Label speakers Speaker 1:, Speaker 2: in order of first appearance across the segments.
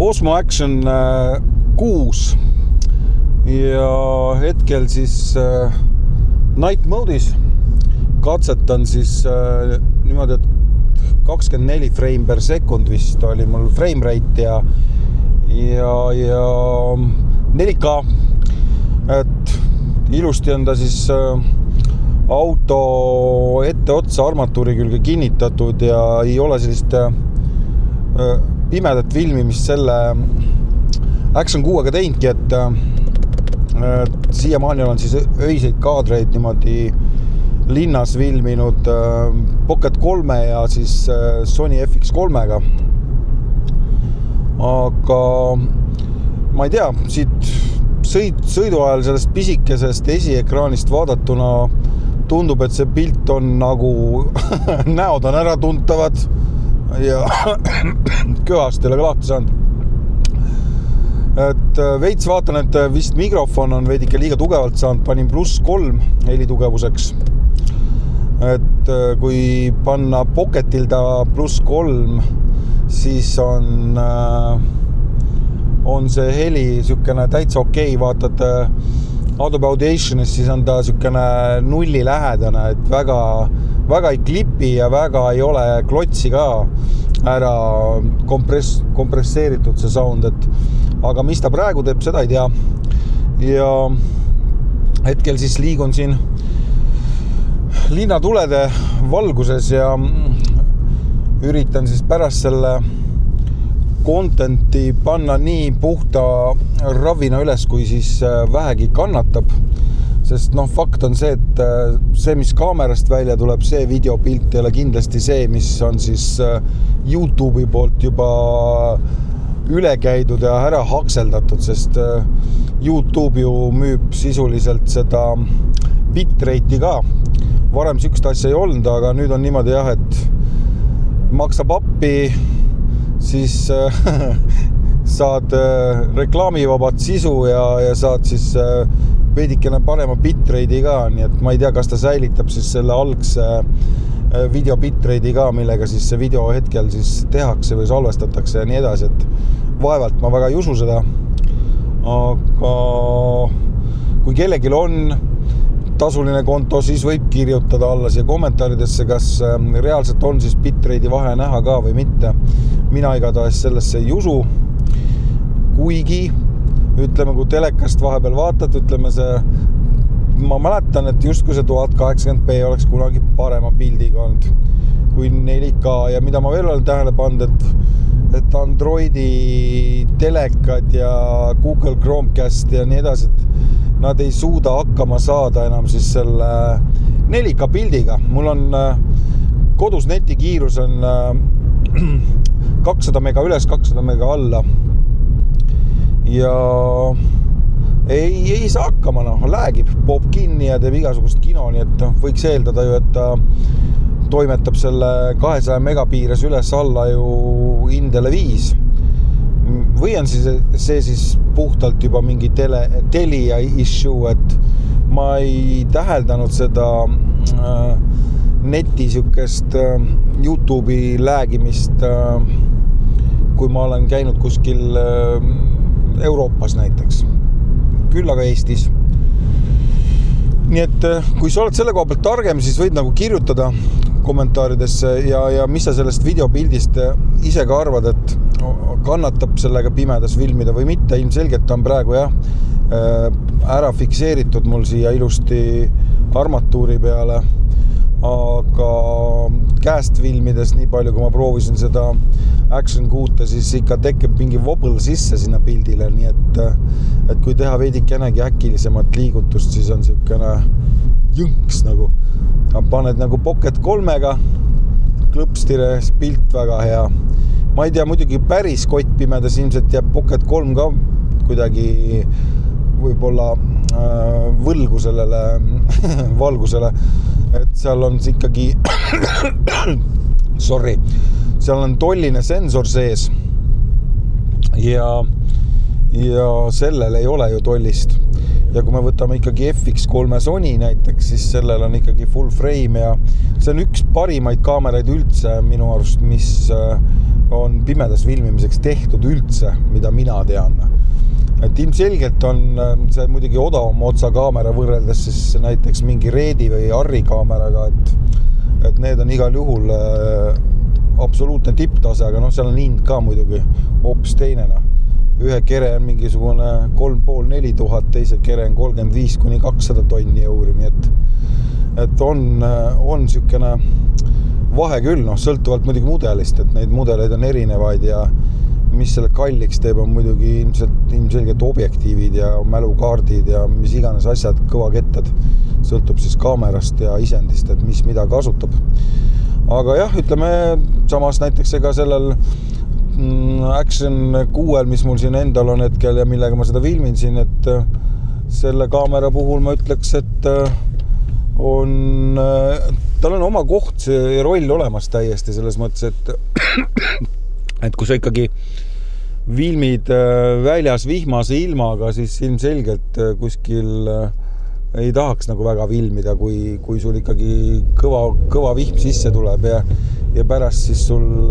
Speaker 1: Osmo Action 6 ja hetkel siis night mode'is katsetan siis niimoodi, et 24 frame per second vist oli mul frame rate ja 4K, et ilusti on ta siis auto etteotsa armatuuri külge kinnitatud ja ei ole sellist pimedat filmimist selle Action 6-ga teinudki, et siiamaani olen siis öiseid kaadreid niimoodi linnas filminud Pocket 3 ja siis Sony FX3-ga. Aga ma ei tea, siit sõidu ajal sellest pisikesest esiekraanist vaadatuna tundub, et see pilt on nagu näod on ära tuntavad ja köhast ei ole ka lahti saanud. Et veits vaatan, et vist mikrofon on veidike liiga tugevalt saanud, panin +3 helitugevuseks. Et kui panna Pocketil ta +3, siis on see heli sükene täitsa okei, vaatad Adobe Auditionis, siis on ta sükene nulli lähedane, et väga ei klipi ja väga ei ole klotsi ka ära kompresseeritud see sound, aga mis ta praegu teeb, seda ei tea. Ja hetkel siis liigun siin linnatulede valguses ja üritan siis pärast selle contenti panna nii puhta ravina üles, kui siis vähegi kannatab. Sest fakt on see, et see, mis kaamerast välja tuleb, see videopilt ei ole kindlasti see, mis on siis YouTube'i poolt juba üle käidud ja ära hakseldatud, sest YouTube ju müüb sisuliselt seda bitrate'i ka. Varem sükst asja ei olnud, aga nüüd on niimoodi jah, et maksab appi, siis saad reklaamivabad sisu ja saad siis veidikene parema bitrate'i ka, nii et ma ei tea, kas ta säilitab siis selle algse video bitrate'i ka, millega siis see video hetkel siis tehakse või salvestatakse ja nii edasi, et vaevalt ma väga ei usu seda. Aga kui kellelgi on tasuline konto, siis võib kirjutada alla siia kommentaaridesse, kas reaalselt on siis bitrate'i vahe näha ka või mitte. Mina igatahes sellesse ei usu, kuigi ütleme, kui telekast vahepeal vaatad, ütleme see, ma mäletan, et justkui see 1080p oleks kunagi parema pildiga olnud kui 4K ja mida ma veel olen tähele pannud, et Androidi telekad ja Google Chromecast ja nii edasi, et nad ei suuda hakkama saada enam siis selle 4K pildiga. Mul on kodus netikiirus on 200 mega üles, 200 mega alla ja ei saa hakkama, läägib, poob kinni ja teeb igasugust kino, nii et võiks eeldada ju, et ta toimetab selle 200 mega piires üles alla ju Indele 5. Või on see siis puhtalt juba mingi Telia issue, et ma ei täheldanud seda neti sükest YouTube'i läägimist, kui ma olen käinud kuskil Euroopas näiteks, küll aga Eestis. Nii et kui sa oled selle koha pealt targem, siis võid nagu kirjutada kommentaaridesse ja mis sa sellest videopildist ise ka arvad, et kannatab sellega pimedas filmida või mitte. Ilmselgelt on praegu ära fikseeritud mul siia ilusti armatuuri peale, aga käest filmides nii palju, kui ma proovisin seda Action 6, siis ikka tekib mingi wobble sisse sinna pildile, nii et kui teha veidikenegi äkilisemat liigutust, siis on siukene jõnks nagu. Paned nagu Pocket 3-ga, klõpstire, pilt väga hea. Ma ei tea, muidugi päris kottpimedas ilmselt jääb Pocket 3 ka kuidagi võib-olla võlgu sellele valgusele, et seal on ikkagi seal on tolline sensor sees ja sellel ei ole ju tollist ja kui me võtame ikkagi FX3 Sony näiteks, siis sellel on ikkagi full frame ja see on üks parimaid kaameraid üldse minu arust, mis on pimedas filmimiseks tehtud üldse, mida mina tean. Et ilmselgelt on see muidugi odavam otsa kaamera võrreldes siis näiteks mingi Redi või Arri kaameraga, et need on igal juhul absoluutne tipptase, aga seal on hind ka muidugi hoopis teinena. Ühe kere on mingisugune 3,5-4 tuhat, teise kere on 35-200 tonni euri, nii et on sükene vahe küll, sõltuvalt muidugi mudelist, et neid mudeleid on erinevaid ja mis selle kalliks teeb, on muidugi ilmselgelt objektiivid ja mälukaardid ja mis iganes asjad, kõvakettad, sõltub siis kaamerast ja isendist, et mis mida kasutab. Aga jah, ütleme samas näiteks ega sellel Action 6, mis mul siin endal on hetkel ja millega ma seda filmin siin, et selle kaamera puhul ma ütleks, et tal on oma koht, see roll olemas täiesti selles mõttes, et kui sa ikkagi filmid väljas vihmase ilmaga, siis ilmselgelt kuskil ei tahaks nagu väga filmida, kui sul ikkagi kõva vihm sisse tuleb ja pärast siis sul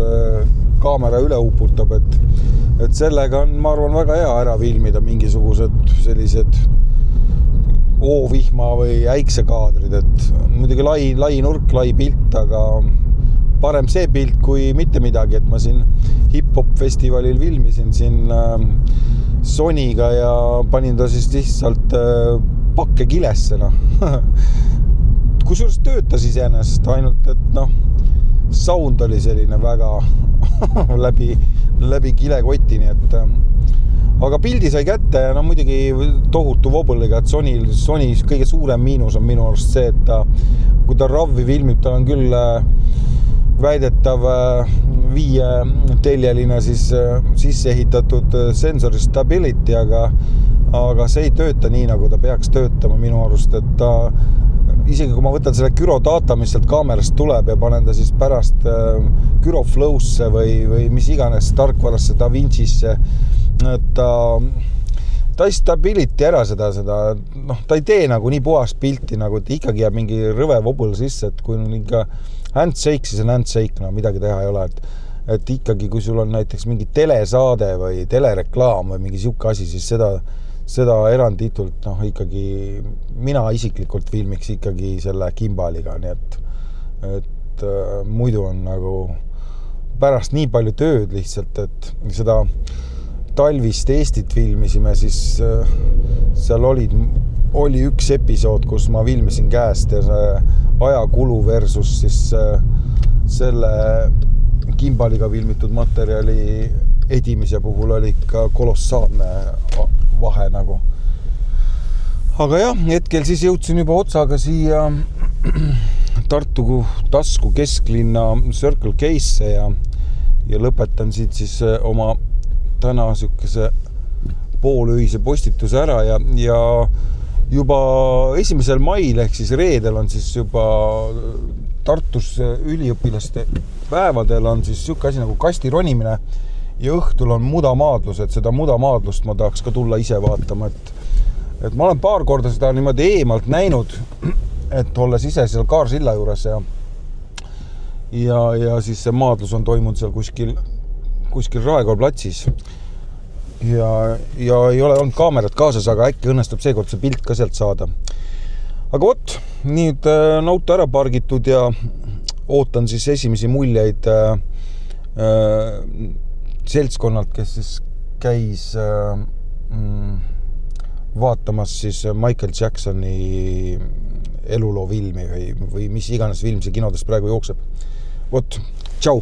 Speaker 1: kaamera üle uputab, et sellega on, ma arvan, väga hea ära filmida mingisugused sellised oovihma või äiksekaadrid, et muidugi lai nurk, lai pilt, aga parem see pilt kui mitte midagi, et ma siin hip-hop festivalil filmisin siin Sonyga ja panin ta siis lihtsalt pakke kilesse, kusjuures töötas iseenesest ainult, et sound oli selline väga läbi kilekotini, et aga pildi sai kätte ja muidugi tohutu wobbliga, et Sony kõige suurem miinus on minu arust see, et kui ta RAW-i filmib, ta on küll väidetav 5 teljeline siis sisse ehitatud sensori stability, aga see ei tööta nii, nagu ta peaks töötama minu arust, et ta isegi kui ma võtan selle gyrodata, mis sealt kaamerast tuleb ja panen ta siis pärast gyroflow'sse või mis iganes tarkvarasse DaVinci'sse, et ta ei stability ära seda, ta ei tee nagu nii puhast pilti, nagu et ikkagi jääb mingi rõve wobble sisse, et kui on ikka handshake, siis on handshake, midagi teha ei ole, et ikkagi kui sul on näiteks mingi telesaade või telereklaam või mingi siuke asi, siis seda eranditult ikkagi mina isiklikult filmiks ikkagi selle gimbaliga, nii et muidu on nagu pärast nii palju tööd lihtsalt, et seda talvist Eestit filmisime, siis seal oli üks episood, kus ma filmisin käest ja see ajakulu versus siis selle gimbaliga filmitud materjali edimise puhul oli ikka kolossaalne vahe nagu. Aga jah, hetkel siis jõudsin juba otsaga siia Tartu tasku kesklinna Circle K'sse ja lõpetan siit siis oma täna sükese poolöise postituse ära ja juba 1. mail ehk siis reedel on siis juba Tartus üliõpilaste päevadel on siis siuke asi nagu kastironimine ja õhtul on mudamaadlus, et seda mudamaadlust ma tahaks ka tulla ise vaatama, et ma olen paar korda seda niimoodi eemalt näinud, et olles ise seal Kaarsilla juures ja siis see maadlus on toimunud seal kuskil Raekoja platsis ja ei ole olnud kaamerat kaasas, aga äkki õnnestub seekord see pilt ka sealt saada. Aga vot, nüüd auto ära pargitud ja ootan siis esimesi muljeid seltskonnalt, kes siis käis vaatamas siis Michael Jacksoni eluloo filmi või mis iganes film see kinodes praegu jookseb. Vot, tšau!